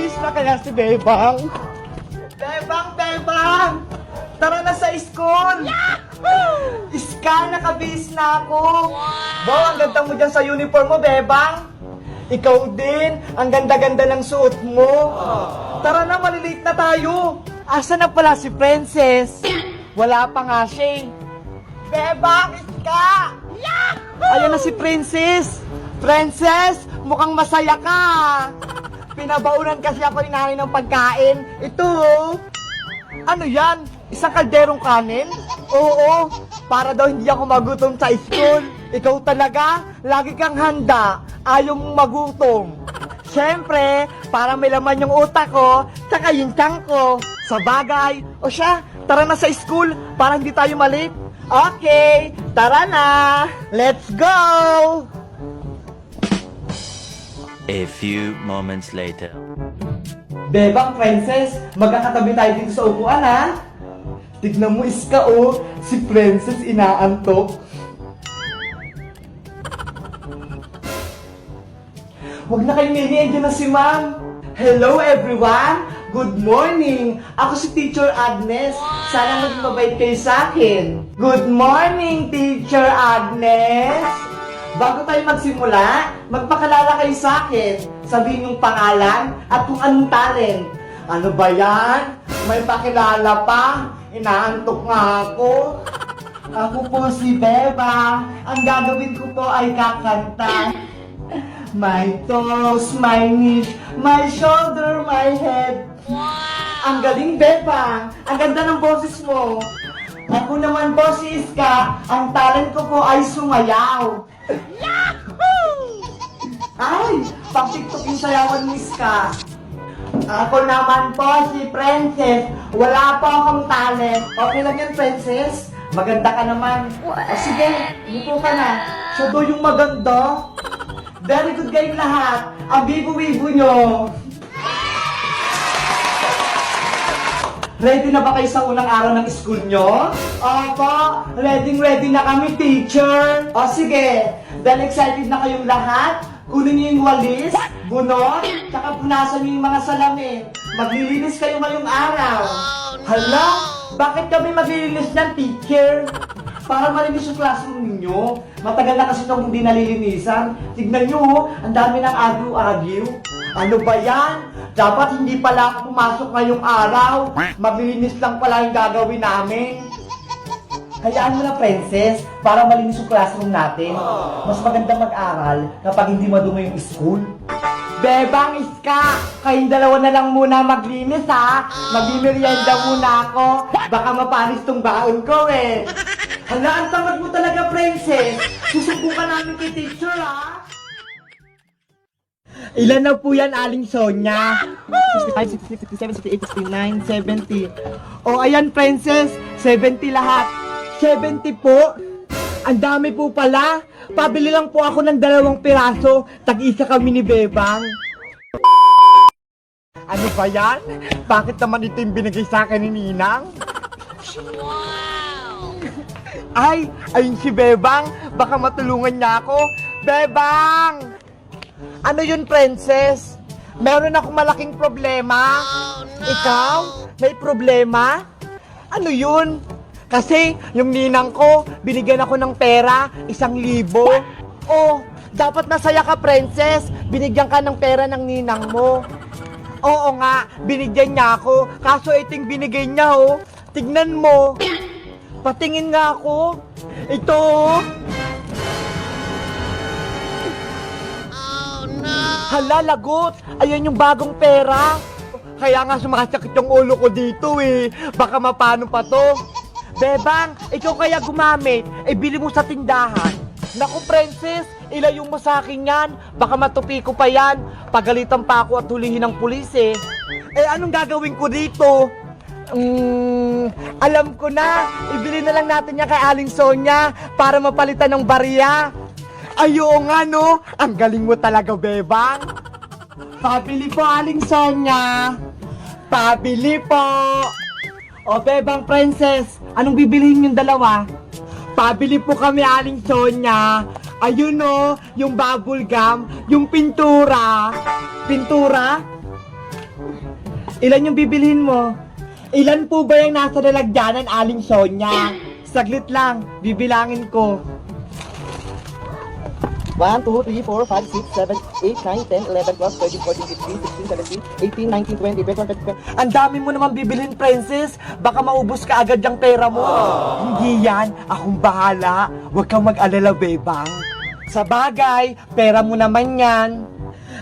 Nakabihis na kaya si Bebang? Bebang! Tara na sa school! Yahoo! Iska, nakabihis na ako! Wow, ang ganda mo dyan sa uniform mo, Bebang! Ikaw din, ang ganda-ganda ng suot mo! Tara na, malilate na tayo! Asa na pala si Princess? Wala pa nga siya. Bebang, Iska! Yahoo! Ayan na si Princess! Princess, mukhang masaya ka! Pinabaunan kasi ako ni nanay ng pagkain. Ito, oh. Ano yan? Isang kalderong kanin? Oo, para daw hindi ako magutom sa school. Ikaw talaga, lagi kang handa. Ayaw mong magutom. Siyempre, para may laman yung utak ko, tsaka yung tiyan ko. Sa bagay. O siya, tara na sa school para hindi tayo malate. Okay, tara na. Let's go! A few moments later. Bebang, Princess, magkakatabi tayo dito sa upuan, ha? Tignan mo, Iska, oh. Si Princess inaantok. Huwag na kayong nini, andyan na si Ma'am. Hello, everyone. Good morning. Ako si Teacher Agnes. Sana maging mabait kayo sa akin. Good morning, Teacher Agnes. Bago tayo magsimula, magpakilala kayo sa akin. Sabihin yung pangalan at kung anong talent. Ano ba yan? May pakilala pa? Inaantok nga ako. Ako po si Beba. Ang gagawin ko po ay kakanta. My toes, my knees, my shoulder, my head. Ang galing, Beba. Ang ganda ng boses mo. Ako naman po si Iska. Ang talent ko po ay sumayaw. Yahoo! Ay, pang-tiktok yung sayawan ni Iska. Ako naman po si Princess. Wala po akong talent. Okay lang yan, Princess. Maganda ka naman. O sige, buko ka na. Siya daw yung maganda. Very good kayong lahat. Ang bibo-bibo nyo. Ready na ba kayo sa unang araw ng school nyo? Opo, ready na kami, teacher. O sige, dahil excited na kayong lahat, kunin niyo yung walis, bunot, tsaka punasan niyo yung mga salamin. Maglilinis kayo ngayong araw. Hala, bakit kami maglilinis ng teacher? Para malinis yung classroom ninyo. Matagal na kasi itong hindi nalilinisan. Tignan nyo, oh, ang dami ng agyo-agyo. Ano ba yan? Dapat hindi pala ako pumasok ngayong araw. Maglilinis lang pala yung gagawin namin. Hayaan mo na, Princess, para malinis yung classroom natin. Mas maganda mag-aral kapag hindi madumi yung school. Bebang, Iska, kayong dalawa na lang muna maglinis, ha? Magmimerienda muna ako. Baka mapanis tong baon ko, eh. Hala, ang tamad mo talaga, Princess. Susubukan namin kay teacher, ha? Ilan na po yan, Aling Sonia? 65, 66, 67, 68, 69, 70. O, ayan, Princess. 70 lahat. 70 po. Ang dami po pala. Pabili lang po ako ng 2 piraso. Tag-isa kami ni Bebang. Ano ba yan? Bakit naman ito yung binigay sa akin ni Ninang? Wow! Ay, ayun si Bebang. Baka matulungan niya ako. Bebang! Ano yun, Princess? Meron akong malaking problema. Oh, no. Ikaw? May problema? Ano yun? Kasi yung ninang ko, binigyan ako ng pera, 1,000. Oh, dapat masaya ka, Princess. Binigyan ka ng pera ng ninang mo. Oo nga, binigyan niya ako. Kaso iting binigay niya, oh. Tignan mo. Patingin nga ako. Ito, oh. Hala, lagot! Ayan yung bagong pera. Kaya nga sumasakit yung ulo ko dito, eh. Baka mapano pa to. Bebang, ikaw kaya gumamit, bili mo sa tindahan. Naku, Princess, ilayo mo sa akin yan. Baka matupi ko pa yan. Pagalitan pa ako at hulihin ng pulis, eh. Anong gagawin ko dito? Alam ko na. Ibili na lang natin yan kay Aling Sonia para mapalitan ng barya. Ayo nga, no? Ang galing mo talaga, Bebang. Pabili po, Aling Sonia. Pabili po. O, Bebang, Princess, anong bibilihin yung 2? Pabili po kami, Aling Sonia. Ayun, no? Yung bubble gum, yung pintura. Pintura? Ilan yung bibilhin mo? Ilan po ba yung nasa lalagyanan, Aling Sonia? Saglit lang, bibilangin ko. 1, 2, 3, 4, 5, 6, 7, 8, 9, 10, 11, 12, 13, 14, 15, 16, 17, 18, 19, 20, 21, 22. Ang dami mo naman bibilhin, Princess. Baka maubos ka agad yung pera mo. Hindi yan. Akong bahala. Huwag kang mag-alala, bebang. Sa bagay, pera mo naman yan.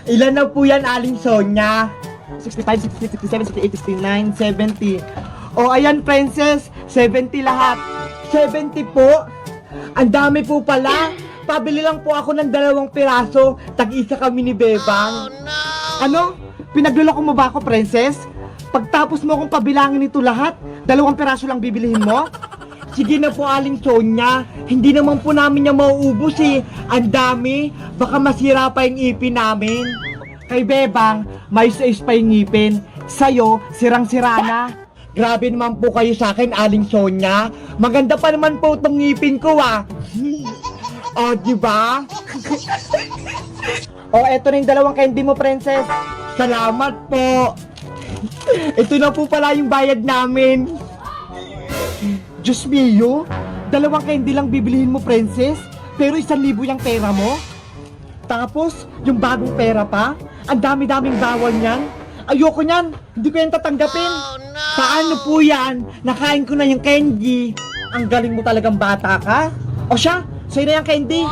Ilan na po yan, Aling Sonia? 65, 66, 67, 68, 69, 70. O, ayan, Princess. 70 lahat. 70 po. Ang dami po pala. Pabili lang po ako ng 2 piraso. Tag-isa kami ni Bebang. Ano? Pinagluloko mo ba ako, Princess? Pagtapos mo akong pabilangin ito lahat, 2 piraso lang bibilihin mo? Sige na po, Aling Sonia. Hindi naman po namin niya mauubos eh. Ang dami. Baka masira pa yung ipin namin. Kay Bebang, may size pa yung ngipin. Sa'yo, sirang-sira na. Grabe naman po kayo sa akin, Aling Sonia. Maganda pa naman po itong ngipin ko ah. O, diba? O, eto na yung 2 candy mo, Princess. Salamat po. Ito na po pala yung bayad namin. Diyos mio, 2 candy lang bibilihin mo, Princess. Pero 1,000 yung pera mo. Tapos, yung bagong pera pa. Ang dami-daming bawal niyan. Ayoko niyan. Hindi ko yan tatanggapin. Paano po yan? Nakain ko na yung candy. Ang galing mo talagang bata ka. O siya, sa'yo na yung candy.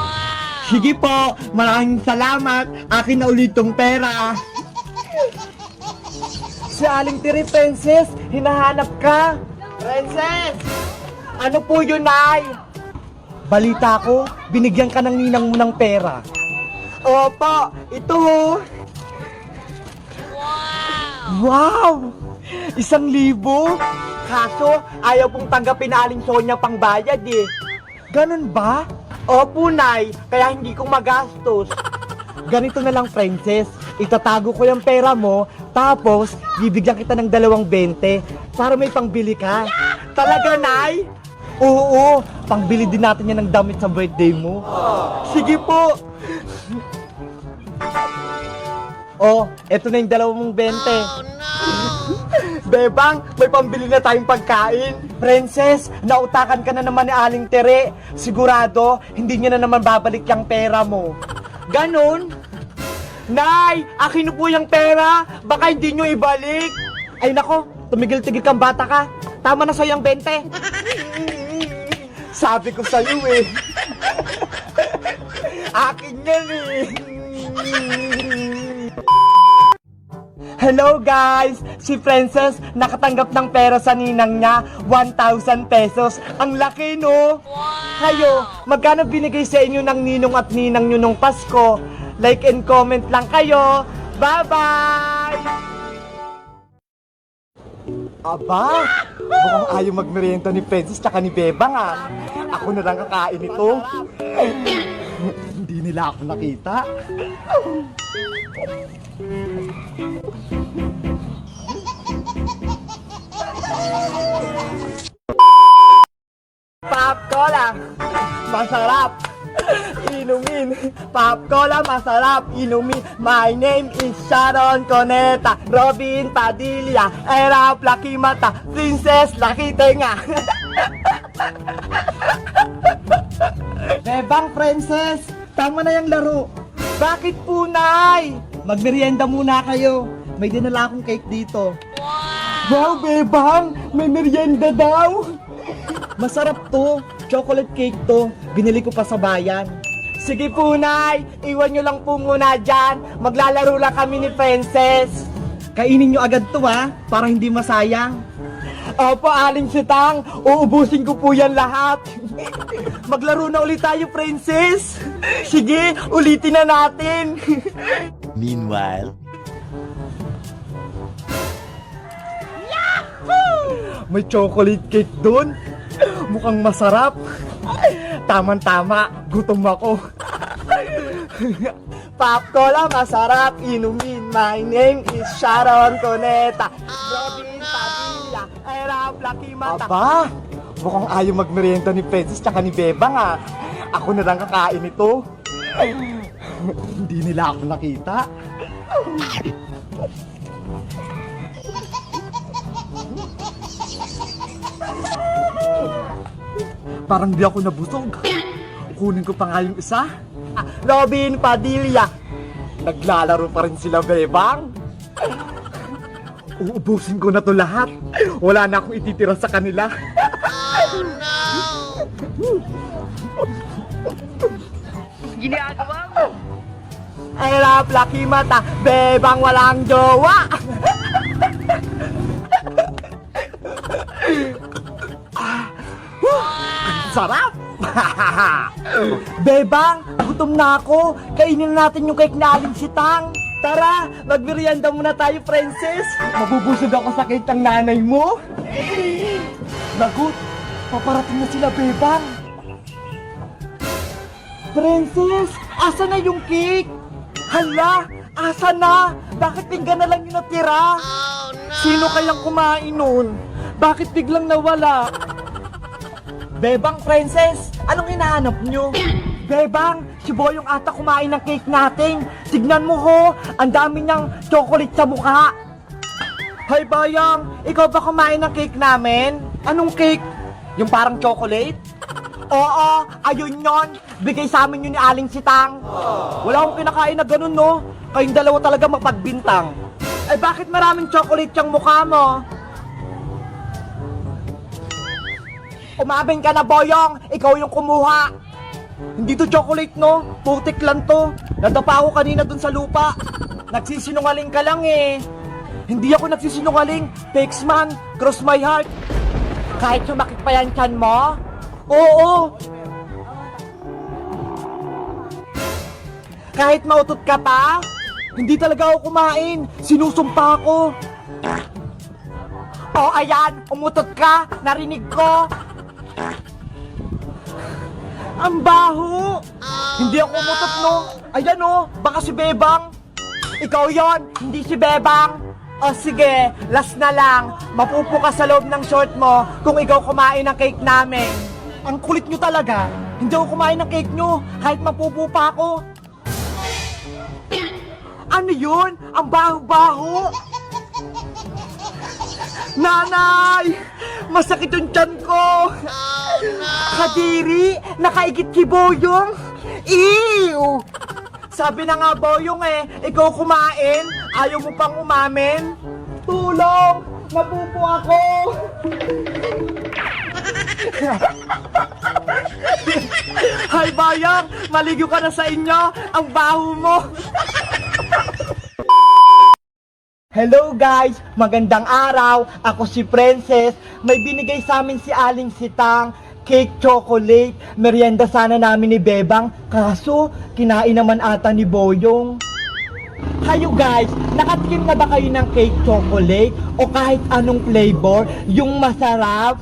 Sige po, maraming salamat. Akin na ulit tong pera. Si Aling Tiri, Princess, hinahanap ka. Princess! Ano po yun, Nay? Balita ko, binigyan ka ng ninang mo ng pera. Opo, ito. Wow! 1,000. Kaso, ayaw pong tanggapin na Aling Sonia pang bayad eh. Ganun ba? Opo, Nay. Kaya hindi ko magastos. Ganito na lang, Princess. Itatago ko yung pera mo, tapos bibigyan kita ng 2.20 para may pangbili ka. Talaga, Nay? Oo, pangbili din natin yan ng damit sa birthday mo. Sige po. Oh, eto na yung 2.20. Bebang, may pambili na tayong pagkain. Princess, nautakan ka na naman ni Aling Tere. Sigurado, hindi niya na naman babalik yung pera mo. Ganon? Nay, akin na po yung pera. Baka hindi nyo ibalik. Ay nako, tumigil-tigil kang bata ka. Tama na sa'yo yung 20. Sabi ko sa'yo eh. Akin yan eh. Hello guys! Si Princess nakatanggap ng pera sa ninang niya, 1,000 pesos. Ang laki no? Kayo, magkano binigay sa inyo ng ninong at ninang nyo nung Pasko? Like and comment lang kayo. Bye-bye! Aba, mukhang ayaw magmerienda ni Princess tsaka ni Bebang ah. Ako na lang kakain ito. Hindi nila ako nakita. Pop Cola, masarap inumin. Pop Cola, masarap inumin. My name is Sharon Coneta, Robin Padilla, Erap Laki Mata, Princess Laki Tenga. Bebang, Princess, tama na yung laro. Bakit po, Nay? Magmerienda muna kayo. May dinala akong cake dito. Wow, Bebang! May merienda daw! Masarap to. Chocolate cake to. Binili ko pa sa bayan. Sige po, Nay. Iwan nyo lang po muna dyan. Maglalaro lang kami ni Princess. Kainin nyo agad to ha, para hindi masayang. Opo, Aling Sitang. Uubusin ko po yan lahat. Maglaro na ulit tayo, Princess. Sige, ulitin na natin. Meanwhile, May chocolate cake dun. Mukhang masarap. Tama-tama, gutom ako. Pop Cola, masarap inumin. My name is Sharon Coneta, Robin Padilla, Erap Laki Mata. Aba, mukhang ayaw magmerienda ni Princess tsaka ni Bebang ah. Ako na lang kakain ito. Hindi nila ako nakita. Parang di ako nabusog. Kunin ko pa nga yung isa. Robin Padilla. Naglalaro pa rin sila, Bebang. Uubusin ko na to lahat. Wala na akong ititira sa kanila. Ginagawa mo? I love Lucky Mata. Bebang walang jowa. Sarap! Bebang, gutom na ako. Kainin natin yung cake na Aling Sitang. Tara, magmerienda muna tayo, princess. Mabubusog ako sa cake ng nanay mo. Lagot, paparating na sila, Bebang. Princess, asa na yung cake? Hala, asa na? Bakit pinggan na lang yung natira? Sino kayang kumain nun? Bakit biglang nawala? Bebang, princess, anong hinahanap nyo? Bebang, si Boyong ata kumain ng cake natin. Tignan mo ho, ang dami niyang chocolate sa mukha. Hoy Boyong, ikaw ba kumain ng cake namin? Anong cake? Yung parang chocolate? Oo, ayun yon. Bigay sa amin yun ni Aling Sitang. Wala akong kinakain na ganun, no? Kayong dalawa talaga mapagbintang. Eh bakit maraming chocolate yung mukha mo? Umamin ka na, Boyong! Ikaw yung kumuha! Hindi to chocolate, no? Putik lang to. Nadapa ako kanina dun sa lupa. Nagsisinungaling ka lang eh. Hindi ako nagsisinungaling. Takes man, cross my heart. Kahit sumakit pa yan tiyan mo? Oo! Kahit mautot ka pa? Hindi talaga ako kumain. Sinusumpa ako. Oh, ayan! Umutot ka! Narinig ko! Ang baho! Hindi ako umutot, no? Ayan, oh! Baka si Bebang! Ikaw yon, hindi si Bebang! O sige, last na lang. Mapupo ka sa loob ng short mo kung ikaw kumain ng cake namin. Ang kulit nyo talaga. Hindi ako kumain ng cake nyo kahit mapupo pa ako. Ano yun? Ang baho-baho! Nanay! Masakit yung tiyan ko! Kadiri! Nakaigit si Boyong! Ew! Sabi na nga Boyong eh, ikaw kumain, ayaw mo pang umamin? Tulong! Napupo ako! Hay Bayang! Maligo ka na sa inyo! Ang baho mo! Hello guys! Magandang araw! Ako si Princess. May binigay sa amin si Aling Sitang. Cake chocolate. Merienda sana namin ni Bebang. Kaso, kinain naman ata ni Boyong. Kayo guys, nakatikim na ba kayo ng cake chocolate? O kahit anong flavor? Yung masarap?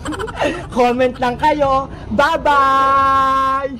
Comment lang kayo. Bye-bye!